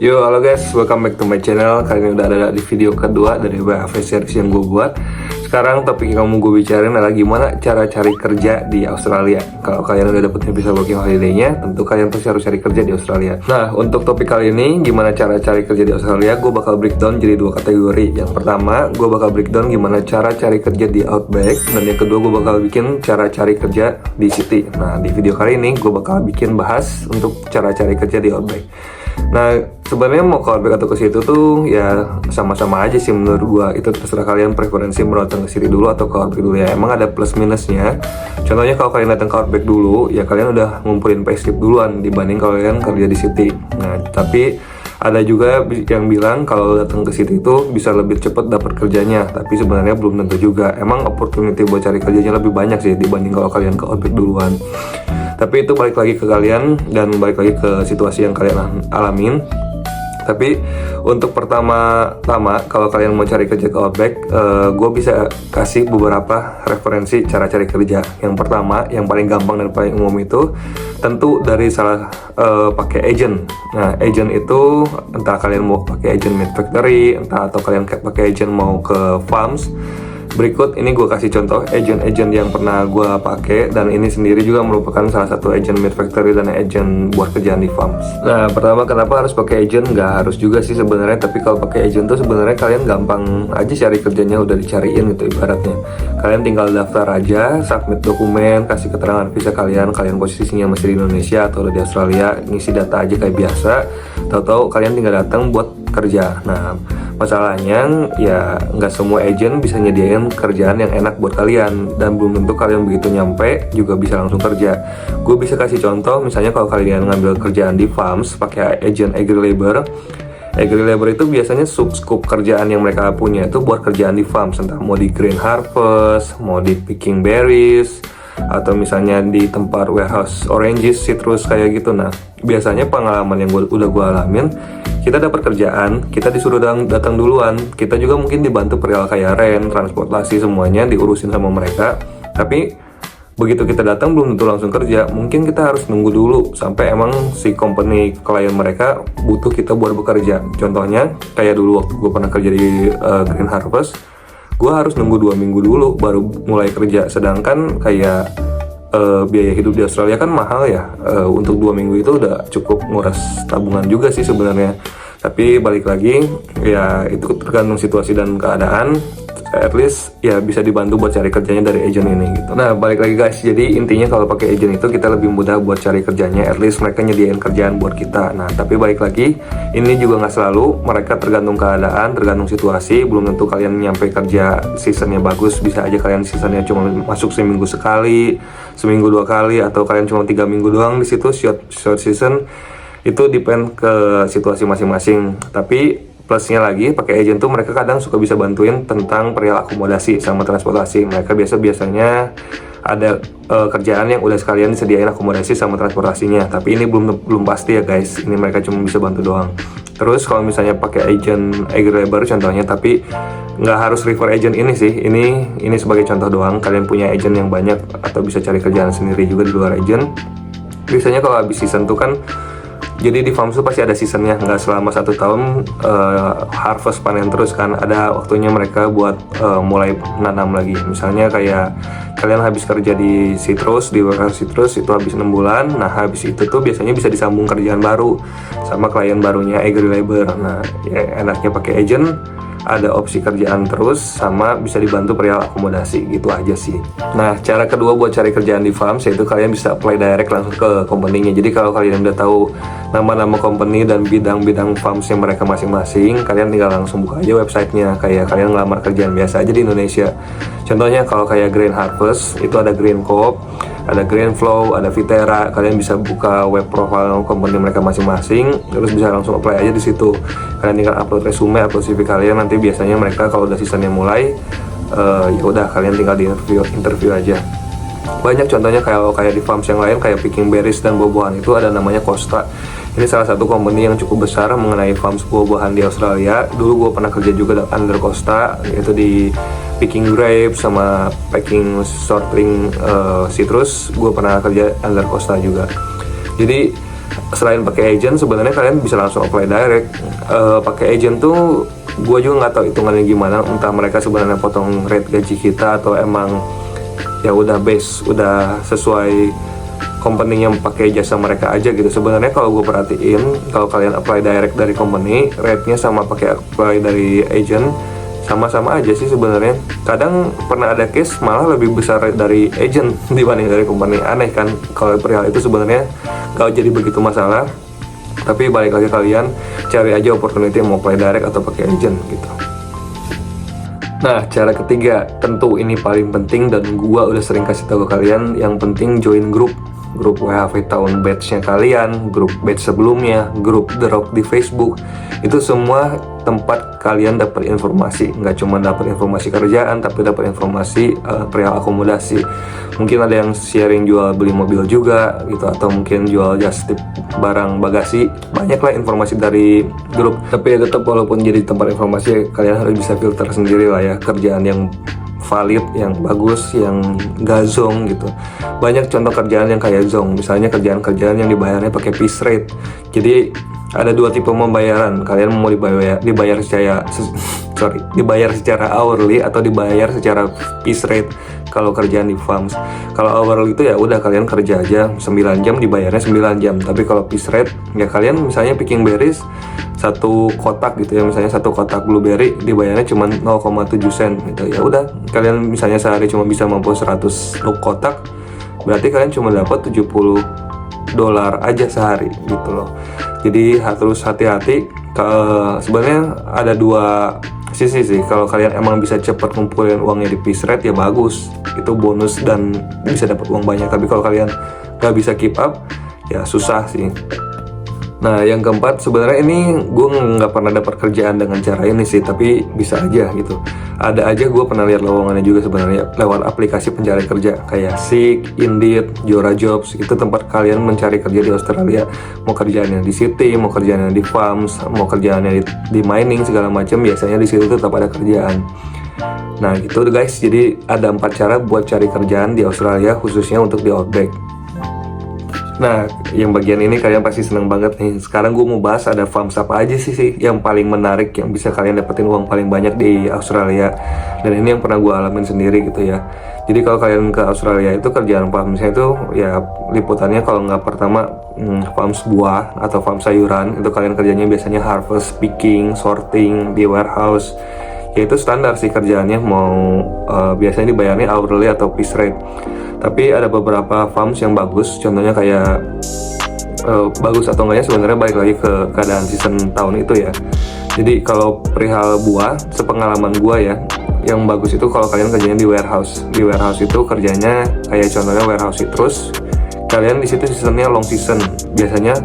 Yo, halo guys, welcome back to my channel. Kali ini udah ada di video kedua dari WFH series yang gue buat. Sekarang topik yang mau gue bicarain adalah gimana cara cari kerja di Australia. Kalau kalian udah dapetnya visa working holiday-nya, tentu kalian pasti harus cari kerja di Australia. Nah, untuk topik kali ini, gimana cara cari kerja di Australia, gue bakal breakdown jadi dua kategori. Yang pertama, gue bakal breakdown gimana cara cari kerja di Outback. Dan yang kedua, gue bakal bikin cara cari kerja di City. Nah, di video kali ini, gue bakal bikin bahas untuk cara cari kerja di Outback. Nah, sebenarnya mau ke Outback atau ke situ tuh ya sama-sama aja sih menurut gua. Itu terserah kalian preferensi mau datang ke City dulu atau ke Outback dulu ya. Emang ada plus minusnya. Contohnya kalau kalian datang ke Outback dulu, ya kalian udah ngumpulin payslip duluan dibanding kalian kerja di City. Nah, tapi ada juga yang bilang kalau datang ke City itu bisa lebih cepat dapat kerjanya, tapi sebenarnya belum tentu juga. Emang opportunity buat cari kerjanya lebih banyak sih dibanding kalau kalian ke Outback duluan. Tapi itu balik lagi ke kalian dan balik lagi ke situasi yang kalian alamin. Tapi untuk pertama-tama kalau kalian mau cari kerja ke Outback, gue bisa kasih beberapa referensi cara cari kerja. Yang pertama, yang paling gampang dan paling umum itu tentu dari pakai agent. Nah, agent itu entah kalian mau pakai agent meat factory, entah atau kalian pakai agent mau ke farms. Berikut ini gue kasih contoh agent-agent yang pernah gue pakai, dan ini sendiri juga merupakan salah satu agent meat factory dan agent buat kerjaan di farms. Nah, pertama kenapa harus pakai agent? Nggak harus juga sih sebenarnya, tapi kalau pakai agent tuh sebenarnya kalian gampang aja cari kerjanya, udah dicariin gitu ibaratnya. Kalian tinggal daftar aja, submit dokumen, kasih keterangan visa kalian posisinya masih di Indonesia atau di Australia, ngisi data aja kayak biasa. Tahu-tahu kalian tinggal datang buat kerja. Nah, masalahnya ya nggak semua agent bisa nyediain kerjaan yang enak buat kalian, dan belum tentu kalian begitu nyampe juga bisa langsung kerja. Gue bisa kasih contoh, misalnya kalau kalian ngambil kerjaan di farms pakai agent agri labor itu biasanya scope kerjaan yang mereka punya itu buat kerjaan di farms, entah mau di green harvest, mau di picking berries, atau misalnya di tempat warehouse oranges, citrus kayak gitu. Nah, biasanya pengalaman yang udah gue alamin, kita dapat kerjaan, kita disuruh datang duluan, kita juga mungkin dibantu perihal kayak rent, transportasi, semuanya diurusin sama mereka. Tapi begitu kita datang belum tentu langsung kerja, mungkin kita harus nunggu dulu sampai emang si company klien mereka butuh kita buat bekerja. Contohnya kayak dulu waktu gue pernah kerja di Green Harvest, gue harus nunggu 2 minggu dulu baru mulai kerja. Sedangkan kayak biaya hidup di Australia kan mahal ya, untuk 2 minggu itu udah cukup nguras tabungan juga sih sebenarnya. Tapi balik lagi ya itu tergantung situasi dan keadaan. At least ya bisa dibantu buat cari kerjanya dari agent ini gitu. Nah, balik lagi guys, jadi intinya kalau pakai agent itu kita lebih mudah buat cari kerjanya. At least mereka nyediain kerjaan buat kita. Nah, tapi balik lagi, ini juga nggak selalu. Mereka tergantung keadaan, tergantung situasi. Belum tentu kalian nyampe kerja seasonnya bagus, bisa aja kalian seasonnya cuma masuk seminggu sekali, seminggu 2 kali, atau kalian cuma 3 minggu doang di situ short season. Itu depend ke situasi masing-masing. Tapi plusnya lagi, pakai agent tuh mereka kadang suka bisa bantuin tentang perihal akomodasi sama transportasi. Mereka biasanya ada kerjaan yang udah sekalian disediain akomodasi sama transportasinya. Tapi ini belum pasti ya guys. Ini mereka cuma bisa bantu doang. Terus kalau misalnya pakai agent agri labor contohnya, tapi nggak harus refer agent ini sih. Ini sebagai contoh doang. Kalian punya agent yang banyak atau bisa cari kerjaan sendiri juga di luar agent. Biasanya kalau habis season tuh kan, jadi di farm itu pasti ada seasonnya, nggak selama 1 tahun harvest panen terus kan. Ada waktunya mereka buat mulai nanam lagi. Misalnya kayak kalian habis kerja di citrus, di warehouse citrus itu habis 6 bulan. Nah, habis itu tuh biasanya bisa disambung kerjaan baru sama klien barunya agri labor. Nah, ya enaknya pakai agent, ada opsi kerjaan terus sama bisa dibantu perihal akomodasi, gitu aja sih. Nah, cara kedua buat cari kerjaan di farms yaitu kalian bisa apply direct langsung ke company-nya. Jadi kalau kalian udah tahu nama-nama company dan bidang-bidang farmsnya mereka masing-masing, kalian tinggal langsung buka aja websitenya, kayak kalian ngelamar kerjaan biasa aja di Indonesia. Contohnya kalau kayak Green Harvest itu ada Green Coop, ada Green Flow, ada Viterra. Kalian bisa buka web profile company mereka masing-masing, terus bisa langsung apply aja di situ. Kalian tinggal upload resume atau CV kalian, nanti biasanya mereka kalau udah seasonnya mulai, ya udah kalian tinggal di interview aja. Banyak contohnya kayak di farms yang lain kayak picking berries dan buah-buahan itu ada namanya Costa. Ini salah satu company yang cukup besar mengenai farms buah-buahan di Australia. Dulu gue pernah kerja juga under Costa, yaitu di picking grapes sama packing sorting citrus. Gue pernah kerja under Costa juga. Jadi selain pakai agent, sebenarnya kalian bisa langsung apply direct. Pakai agent tuh gue juga nggak tahu hitungannya gimana, entah mereka sebenarnya potong rate gaji kita atau emang ya udah base, udah sesuai company yang pakai jasa mereka aja gitu. Sebenarnya kalau gue perhatiin, kalau kalian apply direct dari company, rate-nya sama pakai apply dari agent sama-sama aja sih sebenarnya. Kadang pernah ada case malah lebih besar dari agent dibanding dari company. Aneh kan kalau perihal itu, sebenarnya gak jadi begitu masalah. Tapi balik lagi, kalian cari aja opportunity mau apply direct atau pakai agent gitu. Nah, cara ketiga, tentu ini paling penting dan gua udah sering kasih tahu ke kalian, yang penting join grup WHV tahun batch-nya kalian, grup batch sebelumnya, grup drop di Facebook. Itu semua tempat kalian dapat informasi, nggak cuma dapat informasi kerjaan, tapi dapat informasi perihal akomodasi. Mungkin ada yang sharing jual beli mobil juga gitu, atau mungkin jual just tip barang bagasi. Banyaklah informasi dari grup. Tapi ya tetap, walaupun jadi tempat informasi, kalian harus bisa filter sendiri lah ya, kerjaan yang valid, yang bagus, yang gak zong gitu. Banyak contoh kerjaan yang kayak zong, misalnya kerjaan-kerjaan yang dibayarnya pakai piece rate. Jadi ada dua tipe pembayaran, kalian mau dibayar secara hourly atau dibayar secara piece rate. Kalau kerjaan di farms, kalau hourly itu ya udah kalian kerja aja 9 jam dibayarnya 9 jam. Tapi kalau piece rate ya kalian misalnya picking berries satu kotak gitu ya, misalnya satu kotak blueberry dibayarnya cuma 0,7 sen gitu. Ya udah, kalian misalnya sehari cuma bisa mampu 100 kotak, berarti kalian cuma dapat $70 aja sehari gitu loh. Jadi harus hati-hati. Sebenarnya ada dua sisi sih. Kalau kalian emang bisa cepat ngumpulin uangnya di piece rate ya bagus, itu bonus dan bisa dapat uang banyak. Tapi kalau kalian gak bisa keep up ya susah sih. Nah, yang keempat, sebenarnya ini gue nggak pernah dapat kerjaan dengan cara ini sih, tapi bisa aja gitu. Ada aja, gue pernah lihat lowongannya juga sebenarnya lewat aplikasi pencari kerja kayak Seek, Indeed, Jora Jobs. Itu tempat kalian mencari kerja di Australia. Mau kerjaannya di city, mau kerjaannya di farms, mau kerjaannya di mining segala macam, biasanya di situ tetap ada kerjaan. Nah gitu guys, jadi ada 4 cara buat cari kerjaan di Australia, khususnya untuk di Outback. Nah, yang bagian ini kalian pasti seneng banget nih. Sekarang gue mau bahas ada farms apa aja sih yang paling menarik, yang bisa kalian dapetin uang paling banyak di Australia. Dan ini yang pernah gue alamin sendiri gitu ya. Jadi kalau kalian ke Australia itu kerjaan farmsnya itu ya liputannya, kalau nggak pertama farms buah atau farms sayuran, itu kalian kerjanya biasanya harvest, picking, sorting di warehouse. Ya itu standar sih kerjaannya, mau biasanya dibayarnya hourly atau piece rate. Tapi ada beberapa farms yang bagus, contohnya kayak bagus atau enggaknya sebenarnya balik lagi ke keadaan season tahun itu ya. Jadi kalau perihal buah, sepengalaman gua ya, yang bagus itu kalau kalian kerjanya di warehouse. Di warehouse itu kerjanya kayak contohnya warehouse citrus. Kalian di situ seasonnya long season, biasanya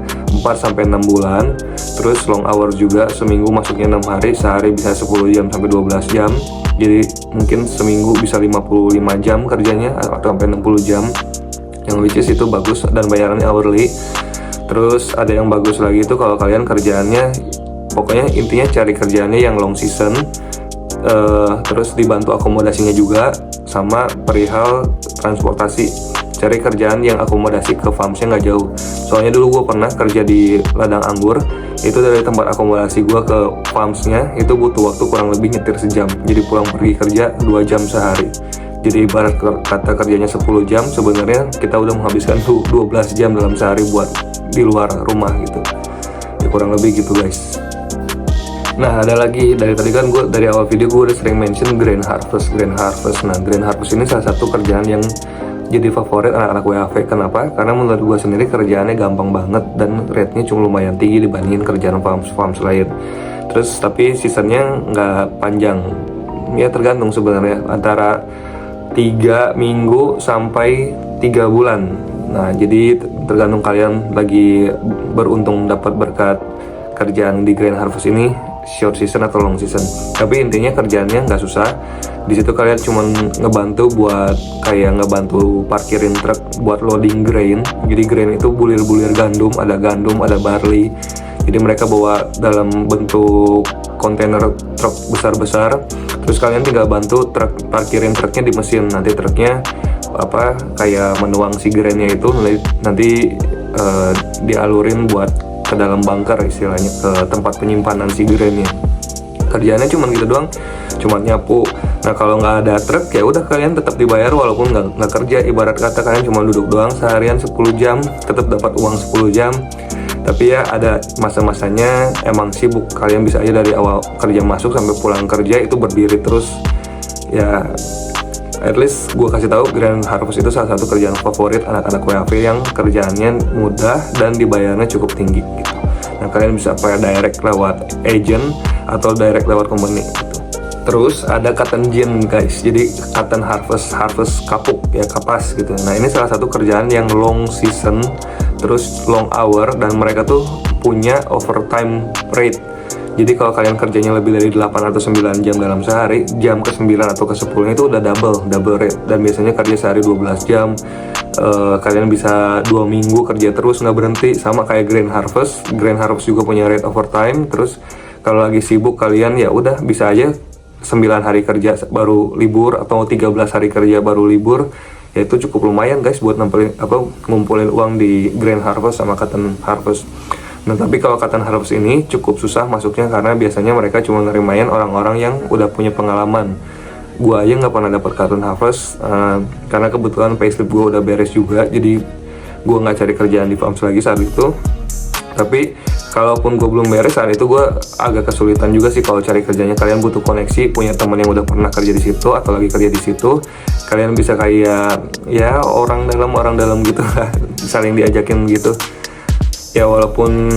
4-6 bulan. Terus long hour juga, seminggu masuknya 6 hari, sehari bisa 10 jam sampai 12 jam. Jadi mungkin seminggu bisa 55 jam kerjanya atau sampai 60 jam. Yang which is itu bagus dan bayarannya hourly. Terus ada yang bagus lagi itu kalau kalian kerjaannya, pokoknya intinya cari kerjaannya yang long season, terus dibantu akomodasinya juga, sama perihal transportasi. Cari kerjaan yang akomodasi ke farmsnya nggak jauh. Soalnya dulu gue pernah kerja di ladang anggur, itu dari tempat akomodasi gue ke farmsnya itu butuh waktu kurang lebih nyetir sejam. Jadi pulang pergi kerja 2 jam sehari. Jadi ibarat kata kerjanya 10 jam, sebenarnya kita udah menghabiskan 12 jam dalam sehari buat di luar rumah gitu. Ya kurang lebih gitu guys. Nah ada lagi, dari tadi kan gue dari awal video gue udah sering mention grain harvest. Nah grain harvest ini salah satu kerjaan yang jadi favorit anak-anak WHV. Kenapa? Karena menurut gue sendiri kerjaannya gampang banget dan rate-nya cuma lumayan tinggi dibandingin kerjaan farms lain. Terus tapi seasonnya nggak panjang, ya tergantung sebenarnya antara 3 minggu sampai 3 bulan. Nah jadi tergantung kalian lagi beruntung dapat berkat kerjaan di grain harvest ini, short season atau long season. Tapi intinya kerjaannya nggak susah. Di situ kalian cuma ngebantu buat kayak ngebantu parkirin truk buat loading grain. Jadi grain itu bulir-bulir gandum, ada barley. Jadi mereka bawa dalam bentuk kontainer truk besar-besar. Terus kalian tinggal bantu parkirin truknya di mesin. Nanti truknya kayak menuang si grainnya itu nanti dialurin buat ke dalam bunker istilahnya, ke tempat penyimpanan si grainnya. Kerjaannya cuma gitu doang, cuma nyapu. Nah kalau nggak ada truk ya udah kalian tetap dibayar walaupun nggak kerja. Ibarat kata kalian cuma duduk doang seharian 10 jam, tetap dapat uang 10 jam. Tapi ya ada masa-masanya emang sibuk. Kalian bisa aja dari awal kerja masuk sampai pulang kerja itu berdiri terus. Ya at least gue kasih tahu, Grain Harvest itu salah satu kerjaan favorit anak-anak WAV yang kerjaannya mudah dan dibayarnya cukup tinggi gitu. Nah kalian bisa apply direct lewat agent atau direct lewat company gitu. Terus ada cotton gin guys, jadi cotton harvest kapuk ya, kapas gitu. Nah ini salah satu kerjaan yang long season, terus long hour, dan mereka tuh punya overtime rate. Jadi kalau kalian kerjanya lebih dari 8 atau 9 jam dalam sehari, jam ke 9 atau ke 10 itu udah double rate. Dan biasanya kerja sehari 12 jam, kalian bisa 2 minggu kerja terus nggak berhenti, sama kayak Grain Harvest. Grain Harvest juga punya rate overtime. Terus kalau lagi sibuk kalian ya udah bisa aja 9 hari kerja baru libur atau 13 hari kerja baru libur. Ya itu cukup lumayan guys buat ngumpulin uang di Grain Harvest sama Cotton Harvest. Nah tapi kalau Cotton Harvest ini cukup susah masuknya karena biasanya mereka cuma ngerimain orang-orang yang udah punya pengalaman. Gua aja nggak pernah dapat Cotton Harvest karena kebetulan payslip gue udah beres juga, jadi gue nggak cari kerjaan di farms lagi saat itu. Tapi kalaupun gue belum beres saat itu, gue agak kesulitan juga sih kalau cari kerjanya. Kalian butuh koneksi, punya teman yang udah pernah kerja di situ atau lagi kerja di situ. Kalian bisa kayak ya orang dalam gitu lah, saling diajakin gitu. Ya walaupun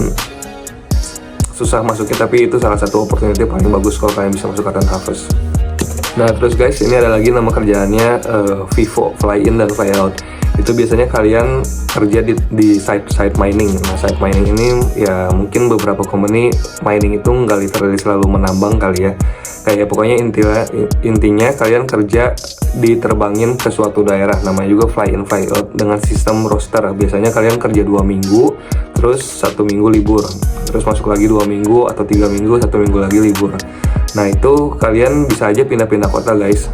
susah masuknya, tapi itu salah satu opportunity paling bagus kalau kalian bisa masuk Cotton Harvest. Nah terus guys, ini ada lagi nama kerjaannya FIFO, fly in dan fly out. Itu biasanya kalian kerja di site mining. Nah site mining ini ya mungkin beberapa company mining itu nggak literally selalu menambang kali ya. Kayak pokoknya intinya kalian kerja diterbangin ke suatu daerah, namanya juga fly in fly out dengan sistem roster. Biasanya kalian kerja 2 minggu, terus 1 minggu libur, terus masuk lagi 2 minggu atau 3 minggu, 1 minggu lagi libur. Nah itu kalian bisa aja pindah-pindah kota guys,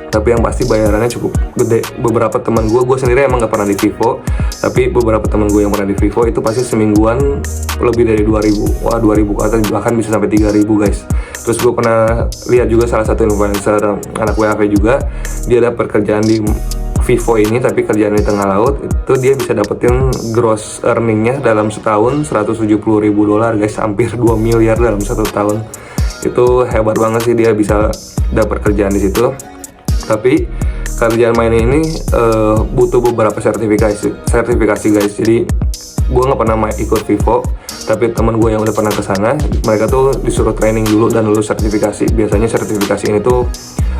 tapi yang pasti bayarannya cukup gede. Beberapa teman gue sendiri emang gak pernah di Vivo, tapi beberapa teman gue yang pernah di Vivo itu pasti semingguan lebih dari 2.000, wah 2.000 ke atas, bahkan bisa sampai 3.000 guys. Terus gue pernah lihat juga salah satu influencer anak WAV juga, dia dapat kerjaan di Vivo ini tapi kerjaan di tengah laut, itu dia bisa dapetin gross earningnya dalam setahun $170.000 guys, hampir 2 miliar dalam 1 tahun. Itu hebat banget sih dia bisa dapat kerjaan di situ. Tapi kerjaan main ini butuh beberapa sertifikasi guys. Jadi gue nggak pernah ikut Vivo, tapi teman gue yang udah pernah kesana, mereka tuh disuruh training dulu dan lulus sertifikasi. Biasanya sertifikasi ini tuh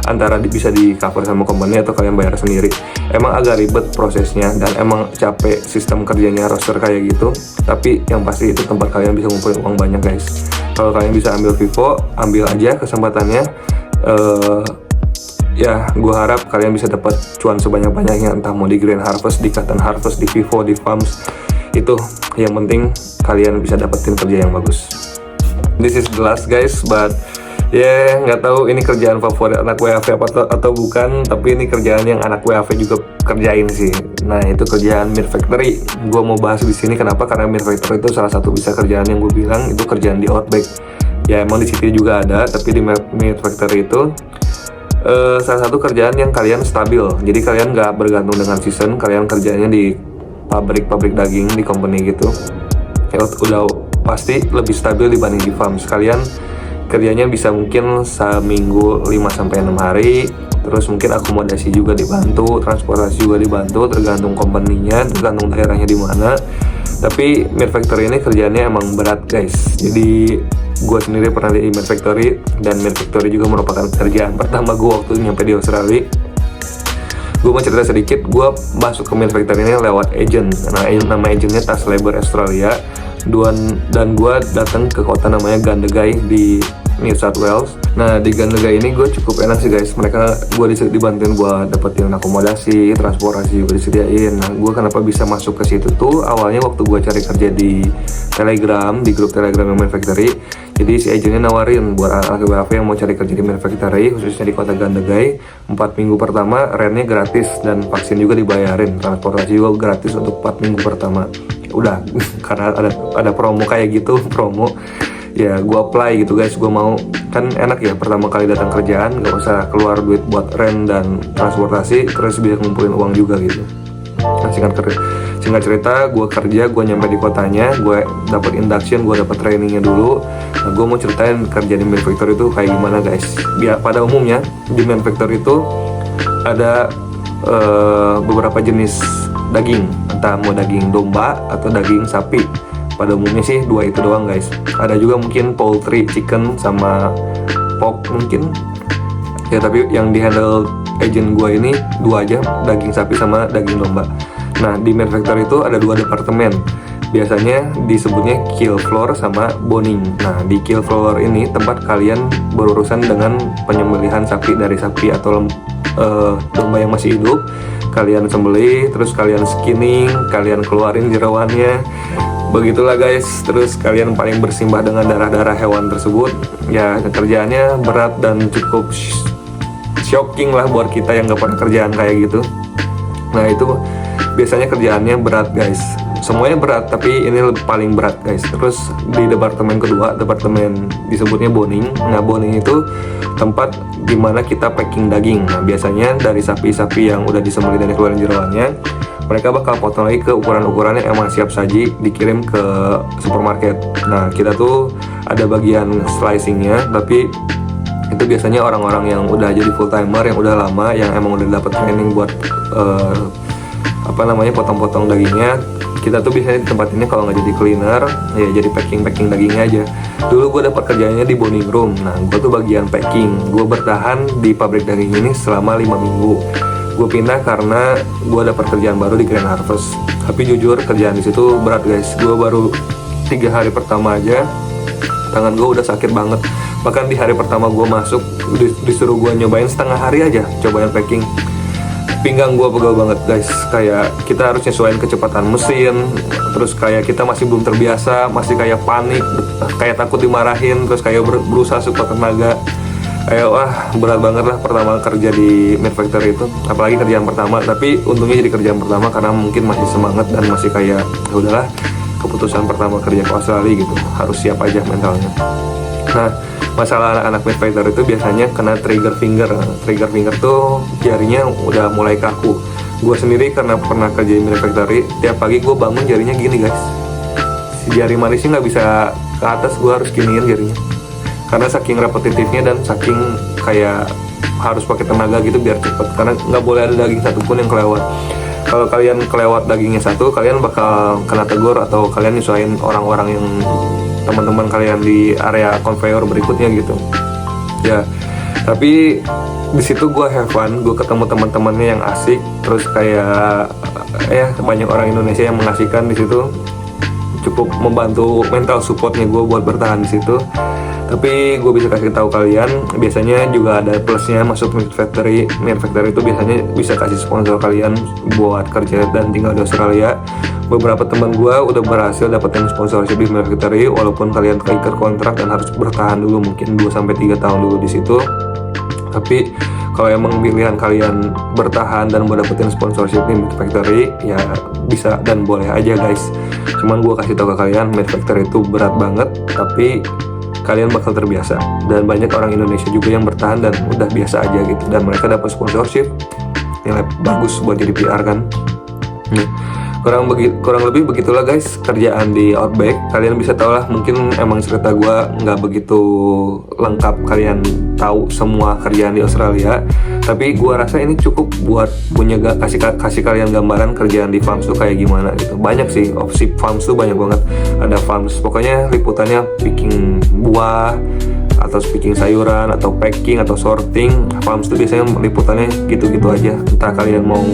antara bisa di cover sama company atau kalian bayar sendiri. Emang agak ribet prosesnya dan emang capek sistem kerjanya roster kayak gitu, tapi yang pasti itu tempat kalian bisa ngumpulin uang banyak guys. Kalau kalian bisa ambil Vivo, ambil aja kesempatannya. Ya gue harap kalian bisa dapat cuan sebanyak-banyaknya, entah mau di Grain Harvest, di Cotton Harvest, di Vivo, di farms. Itu yang penting kalian bisa dapetin kerja yang bagus. This is the last guys, but ya nggak tahu ini kerjaan favorit anak WAV atau bukan, tapi ini kerjaan yang anak WAV juga kerjain sih. Nah itu kerjaan Meat Factory. Gue mau bahas di sini kenapa? Karena Meat Factory itu salah satu bisa kerjaan yang gue bilang itu kerjaan di Outback. Ya emang di City juga ada, tapi di Meat Factory itu salah satu kerjaan yang kalian stabil. Jadi kalian nggak bergantung dengan season. Kalian kerjanya di pabrik daging, di company gitu. Ya udah pasti lebih stabil dibanding di farm. Kalian kerjanya bisa mungkin seminggu 5-6 hari, terus mungkin akomodasi juga dibantu, transportasi juga dibantu, tergantung company-nya, tergantung daerahnya di mana. Tapi Meat Factory ini kerjaannya emang berat guys. Jadi gue sendiri pernah di Meat Factory, dan Meat Factory juga merupakan kerjaan pertama gue waktu nyampe di Australia. Gue mau cerita sedikit, gue masuk ke Meat Factory ini lewat agent. Nah, nama agentnya Tas Labor Australia. Dan gue datang ke kota namanya Gandegai di New South Wales. Nah di Gandegai ini gue cukup enak sih guys. Gue dibantuin buat dapetin akomodasi, transportasi juga disediain. Nah gue kenapa bisa masuk ke situ tuh awalnya waktu gue cari kerja di Telegram, di grup Telegram Meat Factory. Jadi si agentnya nawarin buat anak WAV yang mau cari kerja di Meat Factory, khususnya di kota Gandegai, 4 minggu pertama rentnya gratis dan vaksin juga dibayarin, transportasi juga gratis untuk 4 minggu pertama. udah karena ada promo kayak gitu, promo ya gue apply gitu guys. Gue mau, kan enak ya pertama kali datang kerjaan gak usah keluar duit buat rent dan transportasi, terus bisa ngumpulin uang juga gitu. Nah, singkat cerita, gue kerja, gue nyampe di kotanya, gue dapat induction, gue dapat trainingnya dulu. Nah, gue mau ceritain kerja di manufacturer itu kayak gimana guys. Biar pada umumnya di manufacturer itu ada beberapa jenis daging, entah mau daging domba atau daging sapi. Pada umumnya sih dua itu doang guys. Ada juga mungkin poultry, chicken sama pork mungkin ya, tapi yang di handle agent gue ini dua aja, daging sapi sama daging domba. Nah, di manufacturer itu ada dua departemen, biasanya disebutnya kill floor sama boning. Nah, di kill floor ini tempat kalian berurusan dengan penyembelihan sapi, dari sapi atau domba yang masih hidup. Kalian sembelih, terus kalian skinning, kalian keluarin jeroannya, begitulah guys. Terus kalian paling bersimbah dengan darah-darah hewan tersebut. Ya, kerjaannya berat dan cukup shocking lah buat kita yang gak pernah kerjaan kayak gitu. Nah, itu biasanya kerjaannya berat guys. Semuanya berat, tapi ini paling berat guys. Terus di departemen kedua, departemen disebutnya boning. Nah, boning itu tempat dimana kita packing daging. Nah, biasanya dari sapi-sapi yang udah disembelih dan dikeluarin jeroannya, mereka bakal potong lagi ke ukuran-ukurannya emang siap saji, dikirim ke supermarket. Nah, kita tuh ada bagian slicingnya, tapi itu biasanya orang-orang yang udah jadi full timer, yang udah lama, yang emang udah dapat training buat potong-potong dagingnya. Kita tuh biasanya di tempat ini kalau nggak jadi cleaner, ya jadi packing dagingnya aja. Dulu gue dapat kerjanya di boning room. Nah, gue tuh bagian packing. Gue bertahan di pabrik daging ini selama 5 minggu. Gue pindah karena gue dapat kerjaan baru di Grand Harvest. Tapi jujur kerjaan di situ berat guys. Gue baru 3 hari pertama aja tangan gue udah sakit banget. Bahkan di hari pertama gue masuk disuruh gue nyobain setengah hari aja cobain packing. Pinggang gue pegel banget guys. Kayak kita harus nyesuaiin kecepatan mesin. Terus kayak kita masih belum terbiasa, masih kayak panik, kayak takut dimarahin, terus kayak berusaha sekuat tenaga. Kayak wah berat banget lah pertama kerja di manufacturer itu, apalagi kerjaan pertama. Tapi untungnya jadi kerjaan pertama karena mungkin masih semangat dan masih kayak ya udahlah, keputusan pertama kerja ke Australia gitu, harus siap aja mentalnya. Nah, masalah anak-anak manufacturer itu biasanya kena trigger finger. Trigger finger tuh jarinya udah mulai kaku. Gue sendiri karena pernah kerja di manufacturer, tiap pagi gue bangun jarinya gini guys. Si jari manisnya nggak bisa ke atas, gue harus giniin jarinya. Karena saking repetitifnya dan saking kayak harus pakai tenaga gitu biar cepet. Karena nggak boleh ada daging satupun yang kelewat. Kalau kalian kelewat dagingnya satu, kalian bakal kena tegur atau kalian nyusahin orang-orang yang teman-teman kalian di area conveyor berikutnya gitu. Ya, tapi di situ gue have fun, gue ketemu teman-temannya yang asik, terus kayak banyak orang Indonesia yang mengasihkan di situ. Cukup membantu mental supportnya gue buat bertahan di situ. Tapi gue bisa kasih tahu kalian, biasanya juga ada plusnya masuk manufacturer. Manufacturer itu biasanya bisa kasih sponsor kalian buat kerja dan tinggal di Australia. Beberapa teman gue udah berhasil dapetin sponsorship di manufacturer, walaupun kalian keikat kontrak dan harus bertahan dulu mungkin 2-3 tahun dulu di situ. Tapi kalau emang pilihan kalian bertahan dan mau dapetin sponsorship di manufacturer, ya bisa dan boleh aja guys. Cuman gue kasih tahu ke kalian, manufacturer itu berat banget, tapi kalian bakal terbiasa. Dan banyak orang Indonesia juga yang bertahan dan udah biasa aja gitu, dan mereka dapat sponsorship, nilai bagus buat jadi PR kan. Kurang lebih begitulah guys kerjaan di Outback. Kalian bisa tahu lah, mungkin emang cerita gue nggak begitu lengkap kalian tahu semua kerjaan di Australia, tapi gue rasa ini cukup buat punya kasih kalian gambaran kerjaan di farms tuh kayak gimana gitu. Banyak sih, opsi farms tuh banyak banget. Ada farms, pokoknya liputannya picking buah atau picking sayuran atau packing atau sorting. Farms tuh biasanya liputannya gitu-gitu aja. Entah kalian mau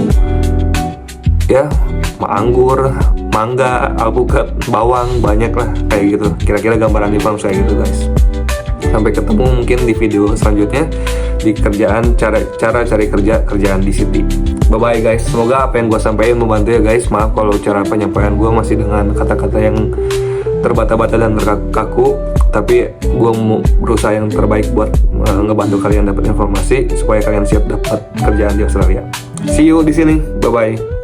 anggur, mangga, alpukat, bawang, banyak lah kayak gitu. Kira-kira gambaran di farm saya gitu guys. Sampai ketemu mungkin di video selanjutnya di kerjaan, cara cari kerjaan di City. Bye bye guys. Semoga apa yang gue sampaikan membantu ya guys. Maaf kalau cara penyampaian gue masih dengan kata-kata yang terbata-bata dan terkaku, tapi gue mau berusaha yang terbaik buat ngebantu kalian dapat informasi supaya kalian siap dapat kerjaan di Australia. See you di sini. Bye bye.